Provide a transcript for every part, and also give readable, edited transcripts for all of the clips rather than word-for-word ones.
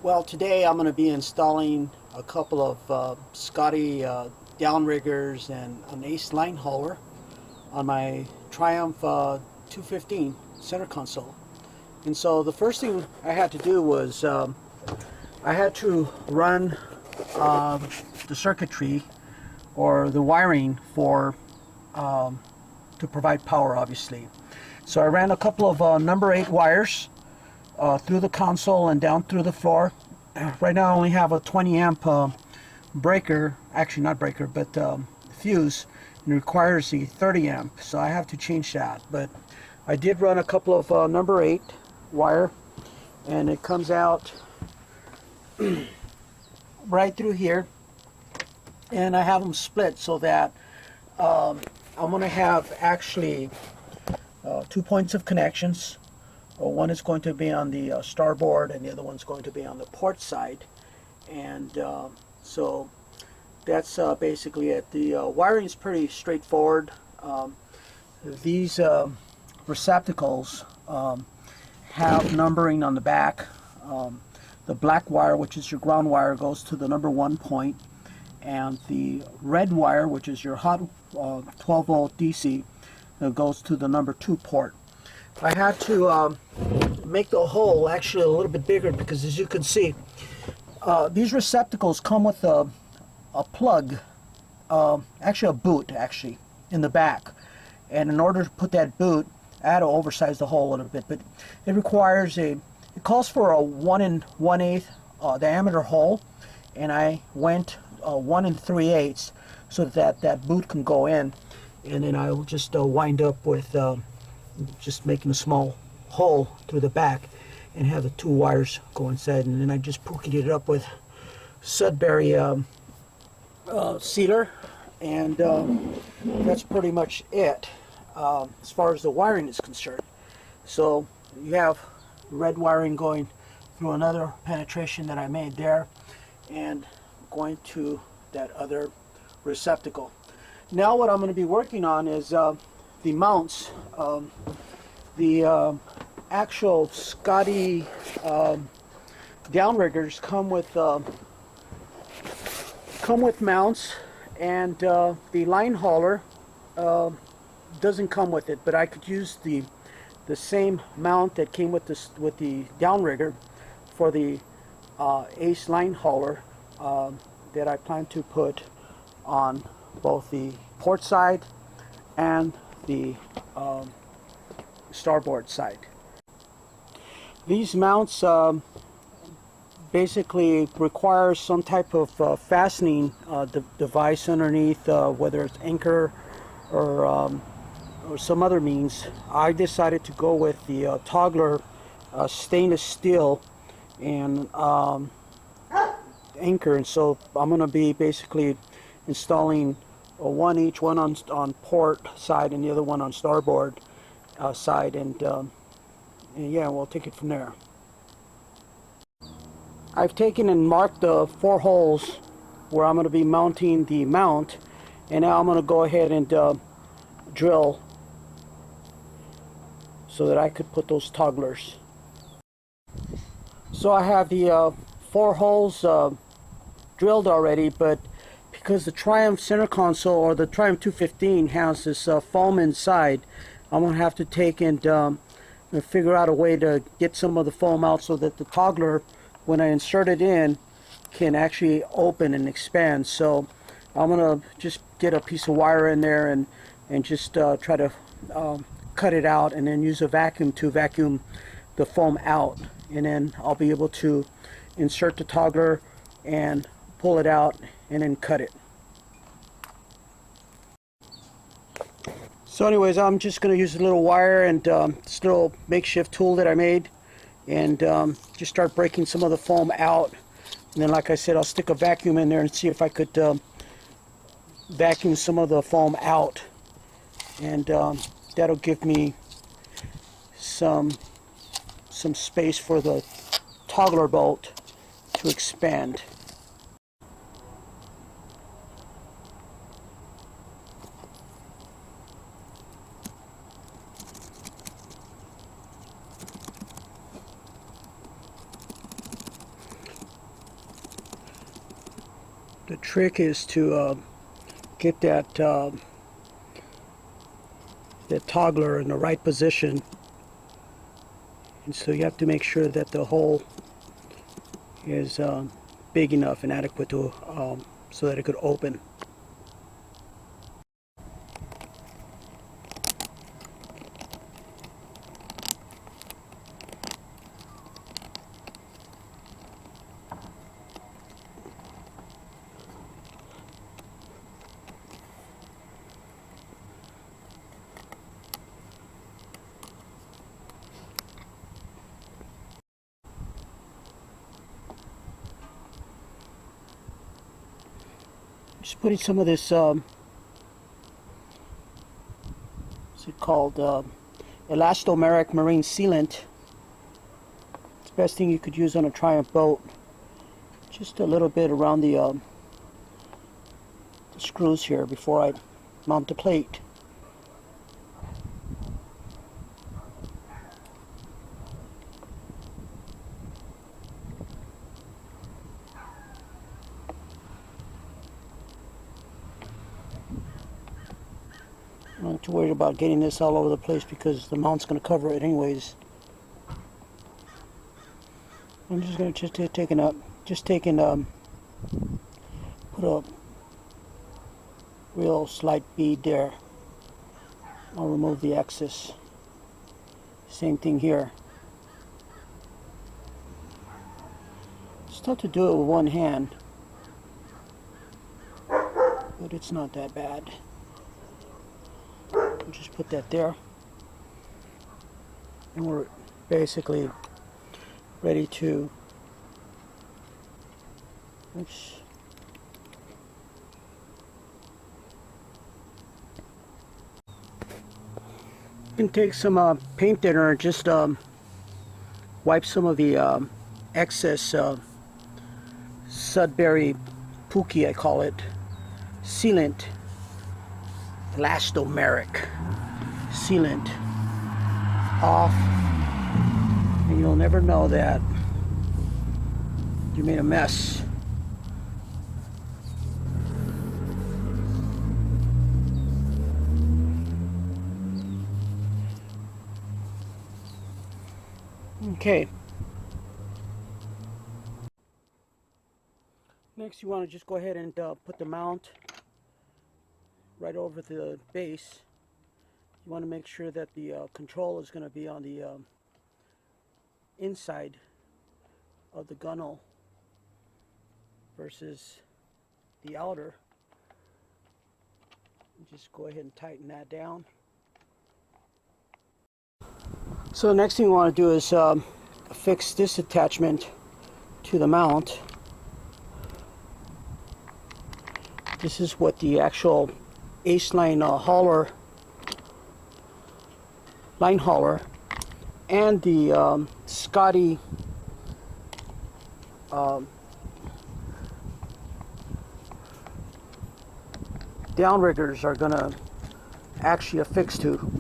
Well, today I'm going to be installing a couple of Scotty DownRiggers and an AceLineHauler on my Triumph 215 center console. And so the first thing I had to do was I had to run the circuitry or the wiring for to provide power, obviously. So I ran a couple of number 8 wires through the console and down through the floor. Right now I only have a 20 amp breaker, actually not breaker, but fuse, and it requires the 30 amp, so I have to change that. But I did run a couple of number 8 wire, and it comes out right through here, and I have them split so that I'm going to have actually 2 points of connections. One is going to be on the starboard, and the other one's going to be on the port side. And so that's basically it. The wiring is pretty straightforward. These receptacles have numbering on the back. The black wire, which is your ground wire, goes to the number 1 point, and the red wire, which is your hot 12 volt DC, goes to the number 2 port. I had to make the hole actually a little bit bigger because, as you can see, these receptacles come with a plug, actually a boot actually, in the back. And in order to put that boot, I had to oversize the hole a little bit, but it requires it calls for a 1 1/8 diameter hole, and I went 1 3/8 so that that boot can go in, and then I will just wind up with just making a small hole through the back and have the 2 wires go inside, and then I just poked it up with Sudbury sealer, and that's pretty much it as far as the wiring is concerned. So you have red wiring going through another penetration that I made there and going to that other receptacle. Now what I'm going to be working on is the mounts. The actual Scotty DownRiggers come with mounts, and the LineHauler doesn't come with it, but I could use the same mount that came with the DownRigger for the AceLineHauler that I plan to put on both the port side and the starboard side. These mounts basically require some type of fastening device underneath, whether it's anchor or some other means. I decided to go with the Toggler stainless steel and anchor, and so I'm going to be basically installing one each, one on port side and the other one on starboard side, and yeah, we'll take it from there. I've taken and marked the 4 holes where I'm going to be mounting the mount, and now I'm going to go ahead and drill so that I could put those togglers. So I have the 4 holes drilled already, but because the Triumph center console, or the Triumph 215, has this foam inside, I'm going to have to take and figure out a way to get some of the foam out so that the toggler, when I insert it in, can actually open and expand. So I'm going to just get a piece of wire in there and just try to cut it out, and then use a vacuum to vacuum the foam out, and then I'll be able to insert the toggler and pull it out and then cut it. So anyways, I'm just going to use a little wire and this little makeshift tool that I made, and just start breaking some of the foam out. And then, like I said, I'll stick a vacuum in there and see if I could vacuum some of the foam out, and that'll give me some space for the toggler bolt to expand. The trick is to get that toggler in the right position, and so you have to make sure that the hole is big enough and adequate to so that it could open. Just putting some of this, what's it called, elastomeric marine sealant. It's the best thing you could use on a Triumph boat. Just a little bit around the screws here before I mount the plate. I'm not too worried about getting this all over the place because the mount's going to cover it anyways. I'm just going to put a real slight bead there. I'll remove the excess. Same thing here. It's tough to do it with one hand, but it's not that bad. We'll just put that there, and we're basically ready to, oops, you can take some paint thinner and just wipe some of the excess Sudbury Pookie, I call it, sealant, elastomeric sealant off, and you'll never know that you made a mess. Okay. Next, you want to just go ahead and put the mount right over the base. You want to make sure that the control is going to be on the inside of the gunnel versus the outer. Just go ahead and tighten that down. So the next thing we want to do is affix this attachment to the mount. This is what the actual AceLineHauler line hauler and the Scotty DownRiggers are going to actually affix to.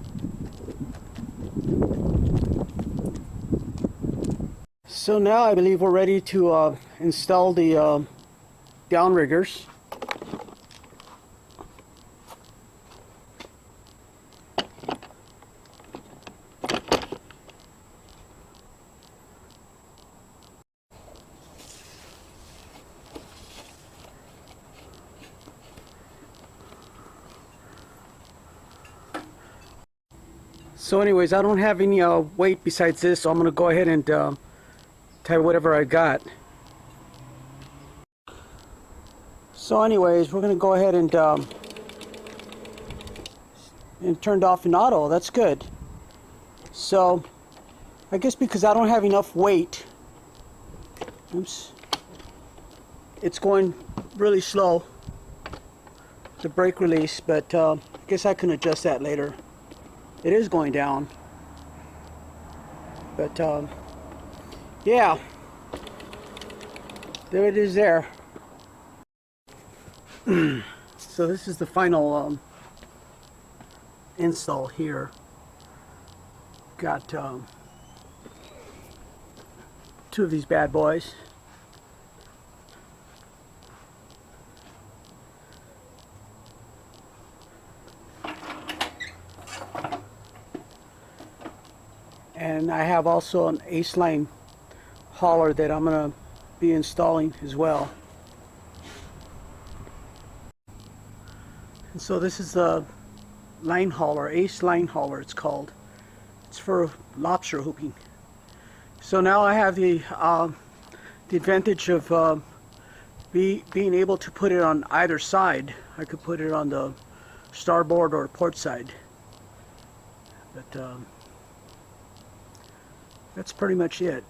So now I believe we're ready to install the DownRiggers. So anyways, I don't have any weight besides this, so I'm going to go ahead and tie whatever I got. So anyways, we're going to go ahead and turned off in auto. That's good. So I guess because I don't have enough weight, oops, it's going really slow, the brake release, but I guess I can adjust that later. It is going down, but yeah, there it is there. So this is the final install here. Got two of these bad boys. And I have also an AceLineHauler that I'm going to be installing as well. And so this is the line hauler, AceLineHauler it's called. It's for lobster hooping. So now I have the advantage of being able to put it on either side. I could put it on the starboard or port side. But that's pretty much it.